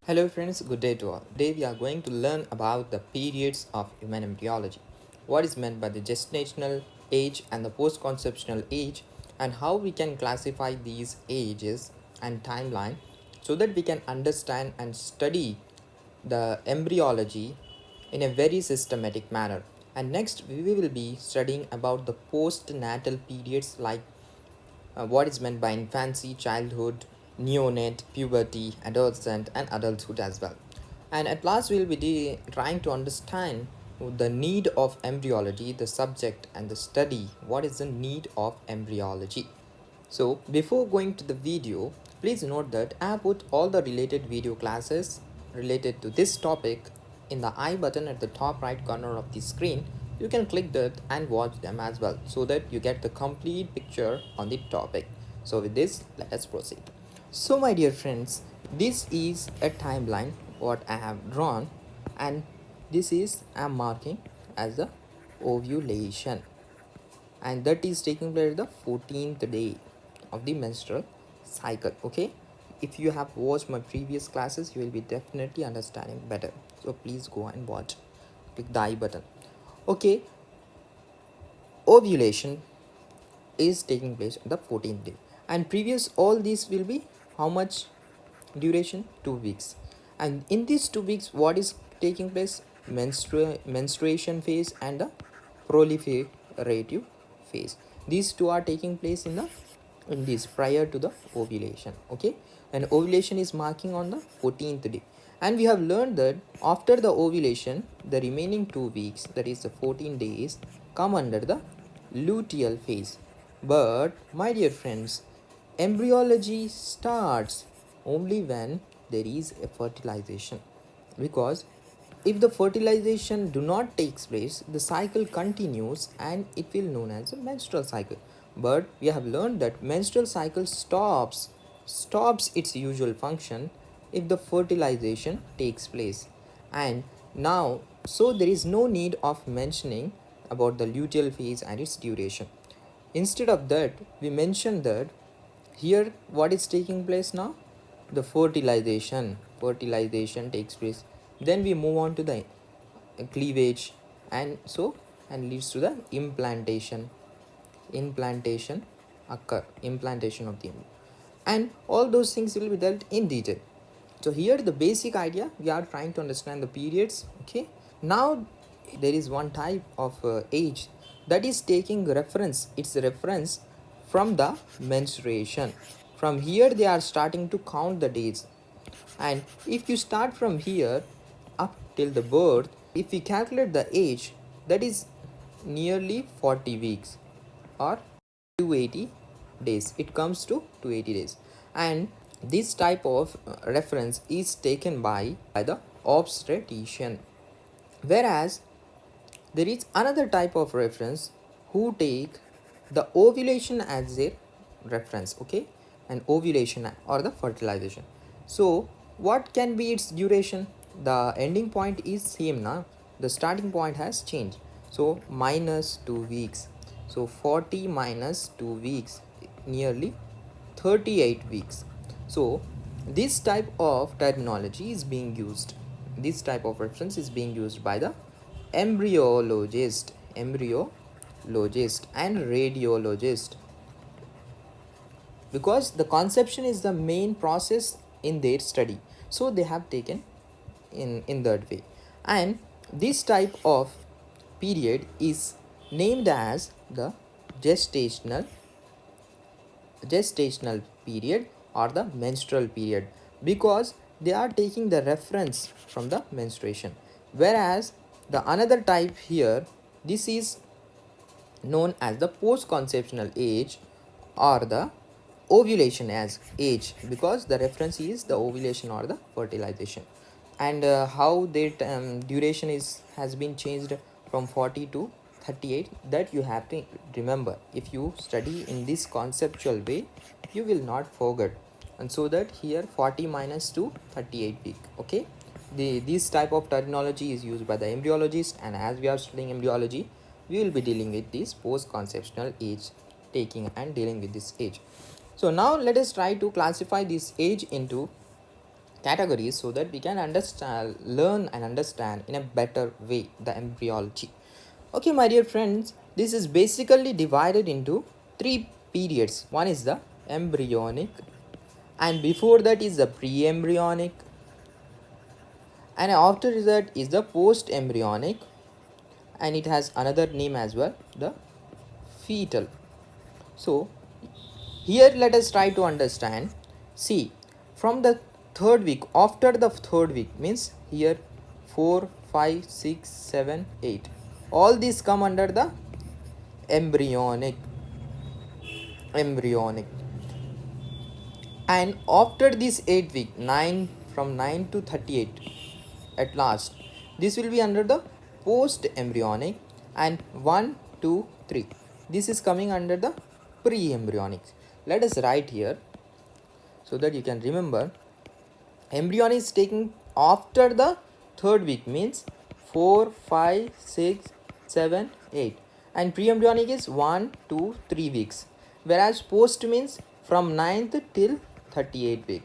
Hello friends, good day to all. Today we are going to learn about the periods of human embryology. What is meant by the gestational age and the post-conceptional age, and how we can classify these ages and timeline so that we can understand and study the embryology in a very systematic manner. And next we will be studying about the postnatal periods like what is meant by infancy, childhood, neonate, puberty, adolescent, and adulthood as well. And at last, we'll be trying to understand the need of embryology, the subject, and the study. What is the need of embryology? So, before going to the video, please note that I have put all the related video classes related to this topic in the I button at the top right corner of the screen. You can click that and watch them as well so that you get the complete picture on the topic. So with this, let us proceed. So my dear friends, this is a timeline what I have drawn, and this is I am marking as the ovulation, and that is taking place the 14th day of the menstrual cycle. Okay, if you have watched my previous classes, you will be definitely understanding better, so please go and watch. Click the I button. Okay, ovulation is taking place on the 14th day, and previous all these will be how much duration? 2 weeks. And in these 2 weeks, what is taking place? Menstruation phase and the proliferative phase. These two are taking place in this prior to the ovulation. Okay, and ovulation is marking on the 14th day, and we have learned that after the ovulation, the remaining 2 weeks, that is the 14 days, come under the luteal phase. But my dear friends, embryology starts only when there is a fertilization, because if the fertilization do not takes place, the cycle continues and it will known as a menstrual cycle. But we have learned that menstrual cycle stops its usual function if the fertilization takes place. And now, so there is no need of mentioning about the luteal phase and its duration. Instead of that, we mention that here what is taking place now? The fertilization takes place. Then we move on to the cleavage, and so and leads to the implantation implantation of the embryo, and all those things will be dealt in detail. So here the basic idea, we are trying to understand the periods. Okay, now there is one type of age that is taking reference, its reference from the menstruation. From here they are starting to count the days, and if you start from here up till the birth, if we calculate the age, that is nearly 40 weeks or 280 days. It comes to 280 days, and this type of reference is taken by the obstetrician, whereas there is another type of reference who take the ovulation as their reference. Okay, and ovulation or the fertilization. So what can be its duration? The ending point is same now, the starting point has changed, so minus 2 weeks. So 40 minus 2 weeks, nearly 38 weeks. So this type of terminology is being used, this type of reference is being used by the embryologist and radiologist, because the conception is the main process in their study, so they have taken in that way. And this type of period is named as the gestational period or the menstrual period, because they are taking the reference from the menstruation. Whereas the another type here, this is known as the post conceptional age or the ovulation as age, because the reference is the ovulation or the fertilization. And how that duration has been changed from 40 to 38, that you have to remember. If you study in this conceptual way, you will not forget. And so that here 40 minus 2, 38 week. Okay, this type of terminology is used by the embryologist, and as we are studying embryology, we will be dealing with this post conceptional age, taking and dealing with this age. So now let us try to classify this age into categories so that we can learn and understand in a better way the embryology. Okay, my dear friends, this is basically divided into three periods. One is the embryonic, and before that is the pre-embryonic, and after that is the post-embryonic, and it has another name as well, the fetal. So here let us try to understand. See, from the third week, after the third week means here 4, 5, 6, 7, 8, all these come under the embryonic. And after this 8 week, 9, from 9 to 38 at last, this will be under the post embryonic, and 1, 2, 3, this is coming under the pre embryonic. Let us write here so that you can remember. Embryonic is taken after the third week means 4, 5, 6, 7, 8, and pre-embryonic is 1, 2, 3 weeks, whereas post means from 9th till 38 week.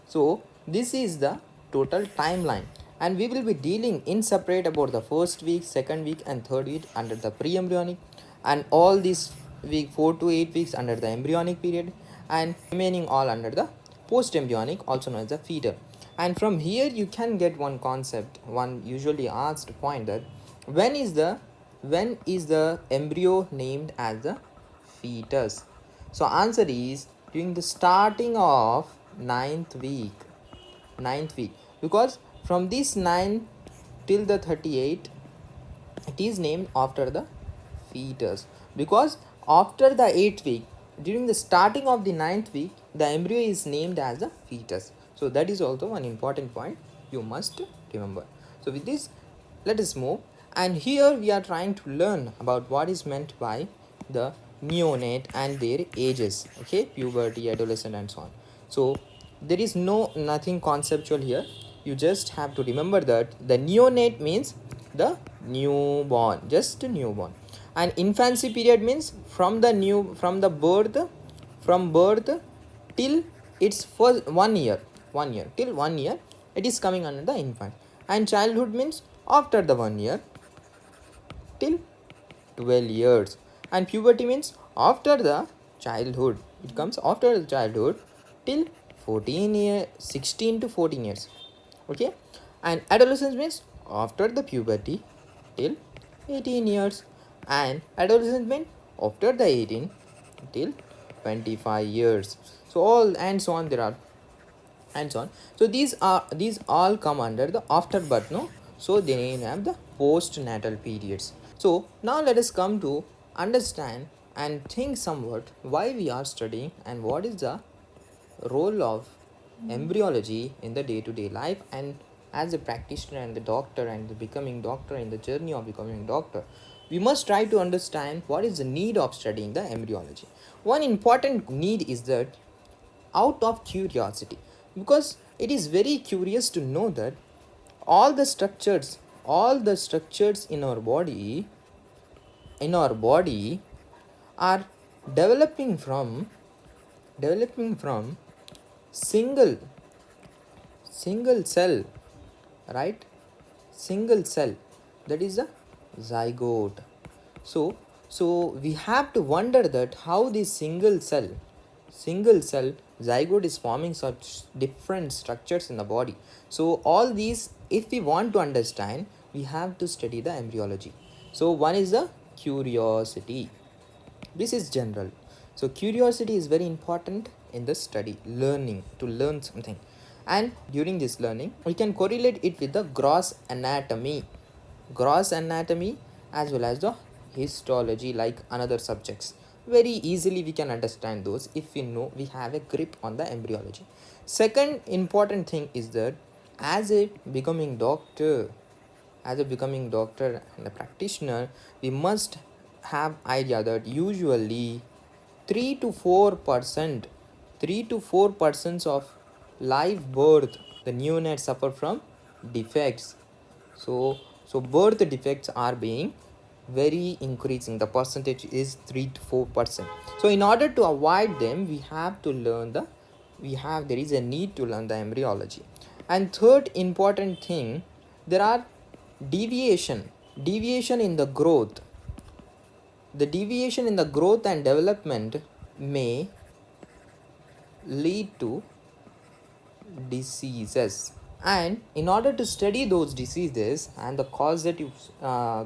So this is the total timeline, and we will be dealing in separate about the first week, second week, and third week under the pre-embryonic, and all these week 4 to 8 weeks under the embryonic period, and remaining all under the post embryonic, also known as the fetal. And from here you can get one concept, one usually asked point, that when is the embryo named as the fetus? So answer is during the starting of ninth week, because from this 9 till the 38 it is named after the fetus, because after the 8th week, during the starting of the 9th week, the embryo is named as the fetus. So that is also one important point you must remember. So with this, let us move, and here we are trying to learn about what is meant by the neonate and their ages. Okay, puberty, adolescent, and so on. So there is nothing conceptual here. You just have to remember that the neonate means the newborn, just newborn, and infancy period means from birth till its first 1 year, till 1 year it is coming under the infant. And childhood means after the 1 year till 12 years, and puberty means after the childhood, it comes after the childhood till 16 to 14 years. Okay, and adolescence means after the puberty till 18 years, and adolescent means after the 18 till 25 years. So all and so on, there are and so on. So these all come under the after birth, no? So they have the postnatal periods. So now let us come to understand and think somewhat why we are studying and what is the role of embryology in the day-to-day life, and as a practitioner and the doctor and the becoming doctor, in the journey of becoming doctor, we must try to understand what is the need of studying the embryology. One important need is that out of curiosity, because it is very curious to know that all the structures in our body are developing from single cell, right? Single cell, that is a zygote. So we have to wonder that how this single cell zygote is forming such different structures in the body. So all these, if we want to understand, we have to study the embryology. So one is the curiosity. This is general. So curiosity is very important in the study, learning, to learn something. And during this learning, we can correlate it with the gross anatomy as well as the histology, like another subjects. Very easily we can understand those if we know, we have a grip on the embryology. Second important thing is that as a becoming doctor and a practitioner, we must have idea that usually 3 to 4% of live birth, the neonates suffer from defects. So birth defects are being very increasing. The percentage is 3 to 4%. So in order to avoid them, there is a need to learn the embryology. And third important thing, there are deviation in the growth. The deviation in the growth and development may lead to diseases, and in order to study those diseases and the causative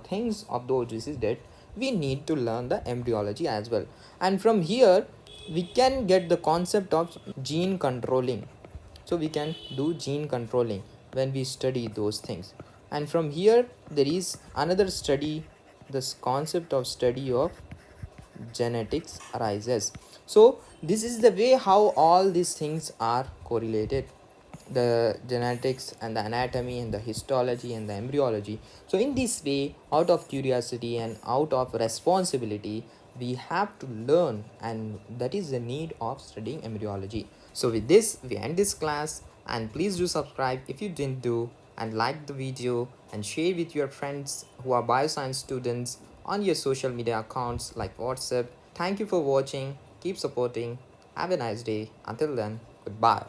things of those diseases, we need to learn the embryology as well. And from here we can get the concept of gene controlling. So we can do gene controlling when we study those things. And from here there is another study, this concept of study of genetics arises. So this is the way how all these things are correlated, the genetics and the anatomy and the histology and the embryology. So in this way, out of curiosity and out of responsibility, we have to learn, and that is the need of studying embryology. So with this we end this class, and please do subscribe if you didn't do, and like the video and share with your friends who are bioscience students on your social media accounts like WhatsApp. Thank you for watching. Keep supporting. Have a nice day. Until then, goodbye.